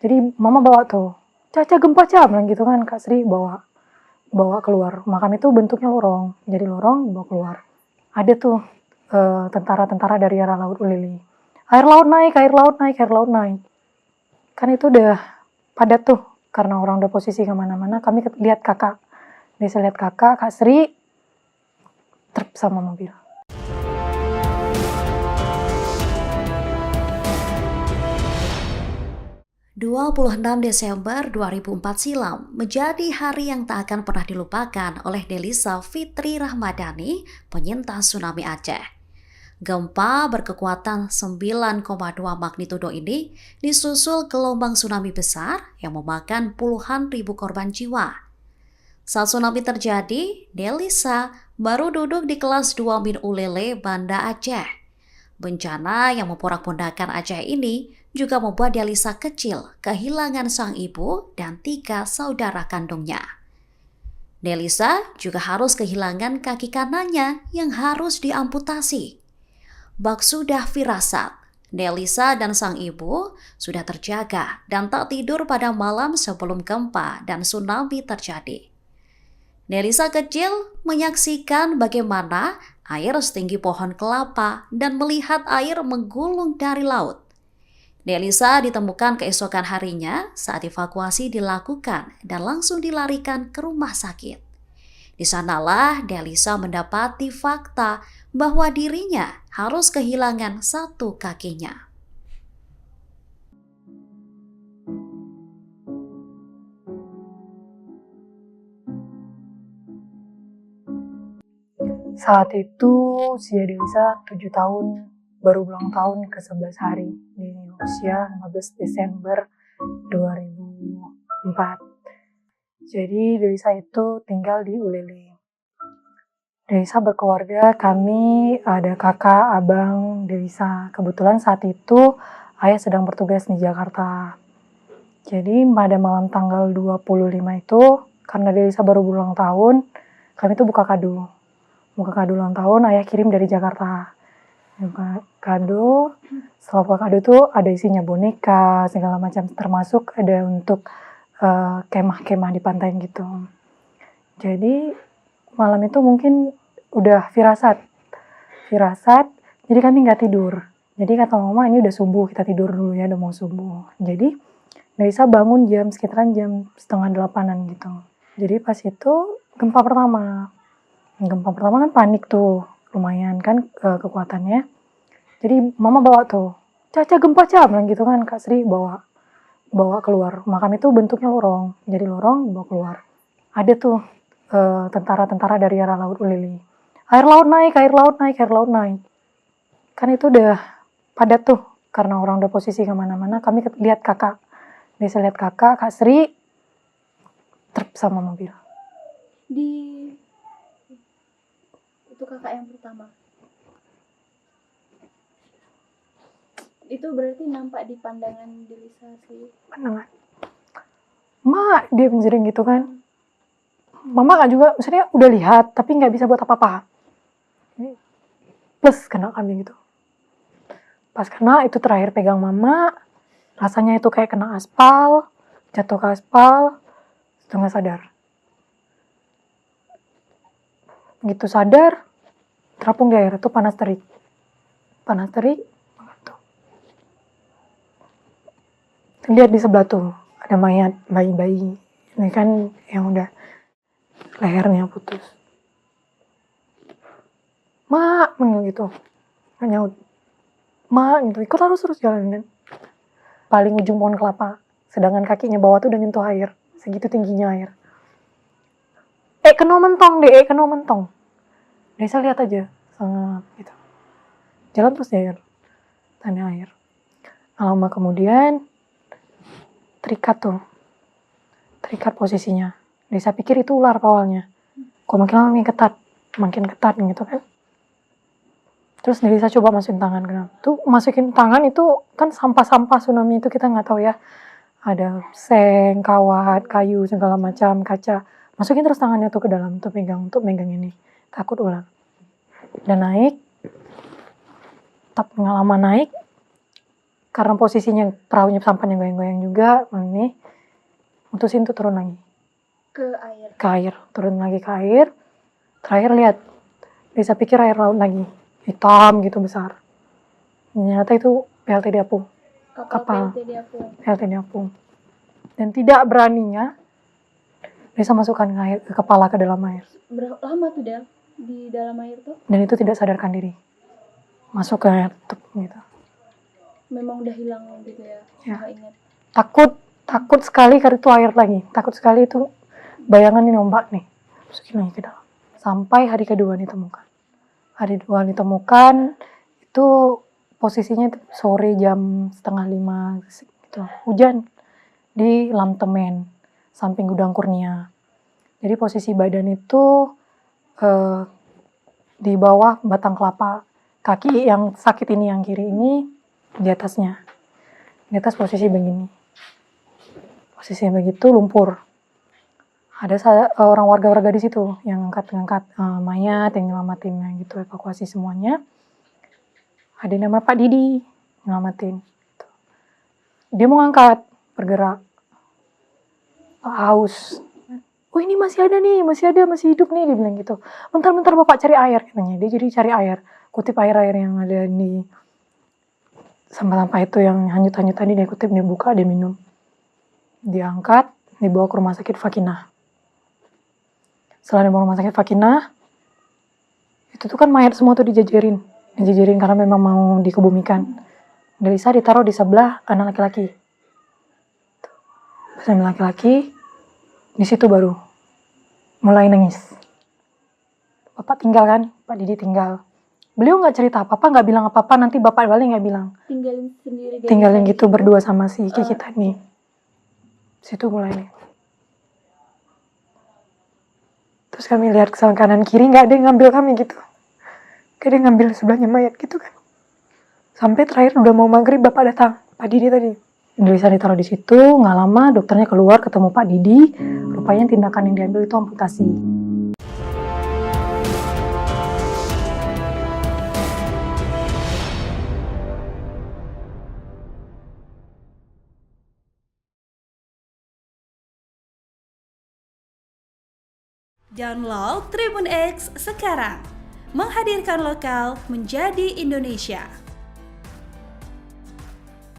Jadi mama bawa tuh, Caca gempa Ca, bilang gitu kan. Kak Sri bawa keluar. Makam itu bentuknya lorong, jadi lorong bawa keluar. Ada tuh tentara-tentara dari arah Laut Ulili. Air laut naik, air laut naik, air laut naik. Kan itu udah padat tuh, karena orang udah posisi kemana-mana. Kami lihat kakak, bisa lihat kakak, Kak Sri, truk sama mobil. Desember 2004 silam menjadi hari yang tak akan pernah dilupakan oleh Delisa Fitri Rahmadani, penyintas tsunami Aceh. Gempa berkekuatan 9,2 magnitudo ini disusul gelombang tsunami besar yang memakan puluhan ribu korban jiwa. Saat tsunami terjadi, Delisa baru duduk di kelas 2 Min Ulele, Banda Aceh. Bencana yang memporak-pondakan Aceh ini juga membuat Delisa kecil kehilangan sang ibu dan 3 saudara kandungnya. Delisa juga harus kehilangan kaki kanannya yang harus diamputasi. Bak sudah firasat, Delisa dan sang ibu sudah terjaga dan tak tidur pada malam sebelum gempa dan tsunami terjadi. Delisa kecil menyaksikan bagaimana air setinggi pohon kelapa dan melihat air menggulung dari laut. Delisa ditemukan keesokan harinya saat evakuasi dilakukan dan langsung dilarikan ke rumah sakit. Di sanalah Delisa mendapati fakta bahwa dirinya harus kehilangan satu kakinya. Saat itu usia Delisa 7 tahun, baru ulang tahun ke 11 hari di usia 15 Desember 2004. Jadi Delisa itu tinggal di Ulele. Delisa berkeluarga, kami ada kakak, abang Delisa. Kebetulan saat itu ayah sedang bertugas di Jakarta. Jadi pada malam tanggal 25 itu, karena Delisa baru ulang tahun, kami tuh buka kado ulang tahun, ayah kirim dari Jakarta. Buka kado, setelah buka kado tuh ada isinya boneka, segala macam, termasuk ada untuk kemah-kemah di pantai gitu. Jadi malam itu mungkin udah firasat, jadi kami nggak tidur. Jadi kata mama, ini udah subuh, kita tidur dulu ya, udah mau subuh. Jadi Delisa bangun sekitaran jam 7:30 gitu. Jadi pas itu gempa pertama kan panik tuh, lumayan kan kekuatannya. Jadi mama bawa tuh, Caca gempa Ca, bilang gitu kan. Kak Sri bawa keluar. Makam itu bentuknya lorong, jadi lorong bawa keluar. Ada tuh tentara-tentara dari arah Laut Ulili. Air laut naik, air laut naik, air laut naik. Kan itu udah padat tuh, karena orang udah posisi kemana-mana. Kami lihat kakak, bisa lihat kakak, Kak Sri, truk sama mobil. Itu kakak yang pertama. Itu berarti nampak di pandangan Delisa sih. Pandangan. Mak, dia menjering gitu kan. Mama gak juga, maksudnya udah lihat, tapi gak bisa buat apa-apa. Plus kena kami gitu. Pas kena, itu terakhir pegang mama, rasanya itu kayak kena aspal, jatuh ke aspal, setengah sadar. Gitu sadar, terapung di air, itu panas terik. Lihat di sebelah tuh, ada mayat bayi-bayi. Ini kan yang udah lehernya putus. Mak, gitu. Nyaut. Mak, gitu. Ikut terus jalan kan. Paling ujung pohon kelapa. Sedangkan kakinya bawah tuh udah nyentuh air. Segitu tingginya air. Kena mentong. Desa lihat aja. Sangat gitu. Jalan terus di air. Tanda air. Lama kemudian, terikat posisinya. Desa pikir itu ular awalnya. Kok makin lama makin ketat gitu kan. Terus Desa coba masukin tangan ke dalam. Tuh masukin tangan itu kan sampah-sampah tsunami itu kita nggak tahu ya. Ada seng, kawat, kayu, segala macam, kaca. Masukin terus tangannya tuh ke dalam untuk megang ini. Takut ular. Dan naik. Pengalaman naik. karena posisinya perahunya sampannya goyang-goyang juga, ini mutusin tuh turun lagi Ke air. turun lagi ke air. Terakhir lihat, bisa pikir air laut lagi, hitam gitu besar. Ternyata itu PLTD Apung, Kapal. PLTD Apung. Dan tidak beraninya bisa masukkan ke kepala ke dalam air. Berapa lama tuh Del di dalam air tuh? Dan itu tidak sadarkan diri, masuk ke air gitu. Memang udah hilang gitu ya? Ya. Nggak ingat. Takut sekali karena itu air lagi. Takut sekali itu bayangan ini ombak nih. Masukin lagi ke dalam. Sampai hari kedua ditemukan. Hari kedua ditemukan itu posisinya sore jam 4:30 gitu. Hujan di Lamtemen, samping Gudang Kurnia. Jadi posisi badan itu di bawah batang kelapa. Kaki yang sakit ini yang kiri ini di atasnya. Di atas posisi begini. Posisinya begitu, lumpur. Ada orang warga-warga di situ yang ngangkat mayat, yang nyelamatin gitu, evakuasi semuanya. Ada nama Pak Didi nyelamatin. Gitu. Dia mau ngangkat, bergerak. Haus. Oh ini masih ada nih, masih hidup nih, dia bilang gitu. Bentar Bapak cari air katanya. Dia jadi cari air, kutip air-air yang ada di sampah-sampah itu yang hanyut-hanyut tadi, dia kutip, dia buka, dia minum. Diangkat, dibawa ke rumah sakit Fakinah. Setelah dibawa ke rumah sakit Fakinah, itu tuh kan mayat semua tuh dijajarin karena memang mau dikebumikan. Delisa ditaruh di sebelah anak laki-laki. Pas anak laki-laki, di situ baru mulai nangis. Bapak tinggal kan, Pak Didi tinggal. Beliau nggak cerita apa-apa, nggak bilang apa-apa, nanti Bapak balik nggak bilang. Tinggalin sendiri. Tinggalin gitu berdua sama si Kiki tadi. Situ mulai nih. Terus kami lihat ke kanan kiri, nggak ada yang ngambil kami gitu. Gak ada yang ngambil sebelahnya mayat gitu kan. Sampai terakhir udah mau maghrib, Bapak datang, Pak Didi tadi. Delisa ditaruh di situ, nggak lama dokternya keluar ketemu Pak Didi. Rupanya tindakan yang diambil itu amputasi. Download Tribun X sekarang, menghadirkan lokal menjadi Indonesia.